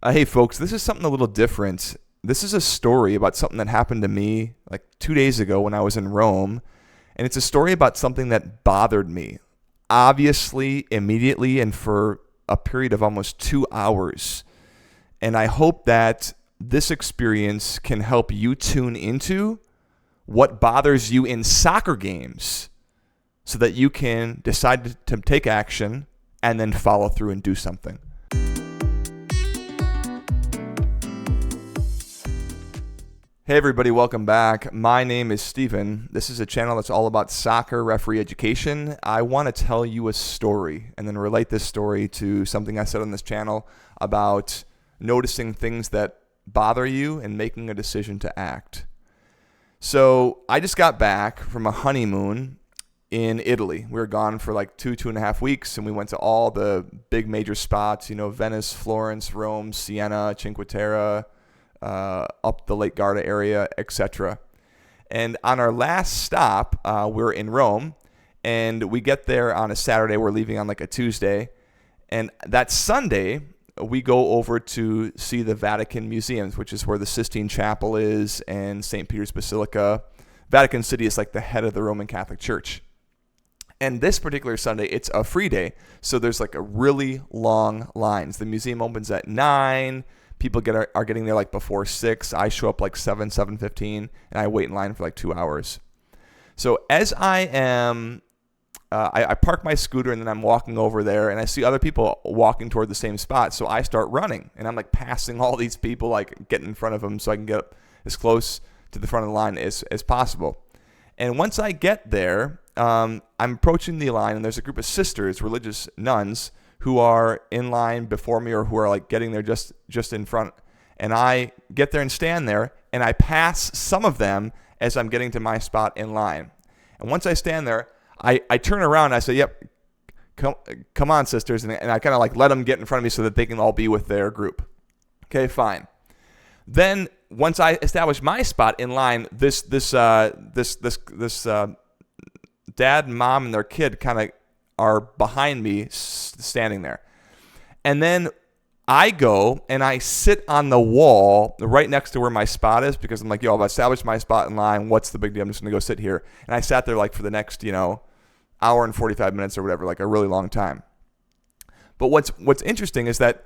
Hey folks, this is something a little different. This is a story about something that happened to me like 2 days ago when I was in Rome. And it's a story about something that bothered me, obviously, immediately, and for a period of almost 2 hours. And I hope that this experience can help you tune into what bothers you in soccer games so that you can decide to take action and then follow through and do something. Hey everybody, welcome back. My name is Steven. This is a channel that's all about soccer referee education. I want to tell you a story and then relate this story to something I said on this channel about noticing things that bother you and making a decision to act. So I just got back from a honeymoon in Italy. We were gone for like 2.5 weeks, and we went to all the big major spots, Venice, Florence, Rome, Siena, Cinque Terre, up the Lake Garda area, etc. And on our last stop, we're in Rome, and we get there on a Saturday. We're leaving on like a Tuesday. And that Sunday, we go over to see the Vatican Museums, which is where the Sistine Chapel is and St. Peter's Basilica. Vatican City is like the head of the Roman Catholic Church. And this particular Sunday, it's a free day, so there's like a really long lines. The museum opens at 9. People are getting there like before 6. I show up like 7:15, and I wait in line for like 2 hours. So as I am, I park my scooter, and then I'm walking over there, and I see other people walking toward the same spot. So I start running, and I'm like passing all these people, like getting in front of them so I can get as close to the front of the line as possible. And once I get there, I'm approaching the line, and there's a group of sisters, religious nuns, who are in line before me or who are like getting there just in front. And I get there and stand there, and I pass some of them as I'm getting to my spot in line. And once I stand there, I turn around and I say, yep, come on, sisters. And I kind of like let them get in front of me so that they can all be with their group. Okay, fine. Then once I establish my spot in line, this dad and mom and their kid kind of are behind me standing there. And then I go and I sit on the wall right next to where my spot is, because I'm like, I've established my spot in line. What's the big deal? I'm just going to go sit here. And I sat there like for the next, hour and 45 minutes or whatever, like a really long time. But what's interesting is that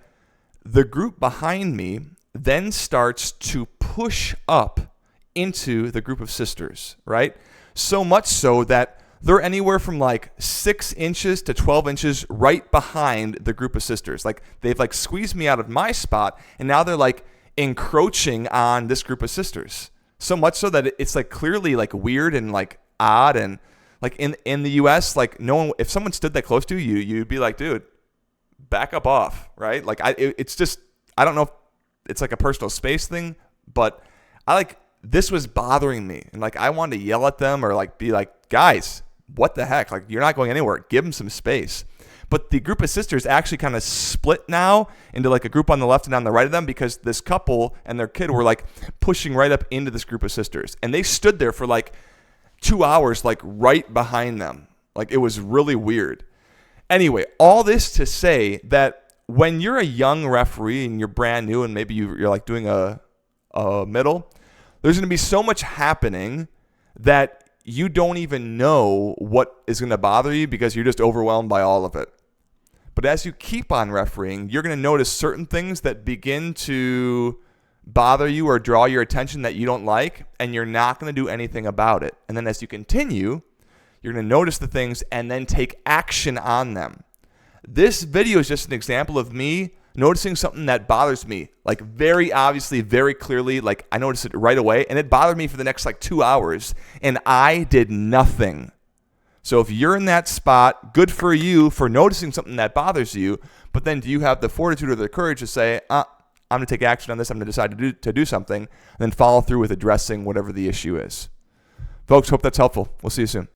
the group behind me then starts to push up into the group of sisters, right? So much so that they're anywhere from like 6 inches to 12 inches right behind the group of sisters. Like they've like squeezed me out of my spot, and now they're like encroaching on this group of sisters. So much so that it's like clearly like weird and like odd. And like in the US, like no one, if someone stood that close to you, you'd be like, dude, back up off, right? Like it's just, I don't know if it's like a personal space thing, but this was bothering me. And like I wanted to yell at them or like be like, guys, what the heck? Like, you're not going anywhere. Give them some space. But the group of sisters actually kind of split now into like a group on the left and on the right of them, because this couple and their kid were like pushing right up into this group of sisters. And they stood there for like 2 hours, like right behind them. Like it was really weird. Anyway, all this to say that when you're a young referee and you're brand new and maybe you're like doing a middle, there's going to be so much happening that you don't even know what is going to bother you because you're just overwhelmed by all of it. But as you keep on refereeing, you're going to notice certain things that begin to bother you or draw your attention that you don't like, and you're not going to do anything about it. And then as you continue, you're going to notice the things and then take action on them. This video is just an example of me noticing something that bothers me, like very obviously, very clearly, like I noticed it right away, and it bothered me for the next like 2 hours, and I did nothing. So if you're in that spot, good for you for noticing something that bothers you, but then do you have the fortitude or the courage to say, I'm going to take action on this, I'm going to decide to do something, and then follow through with addressing whatever the issue is. Folks, hope that's helpful. We'll see you soon.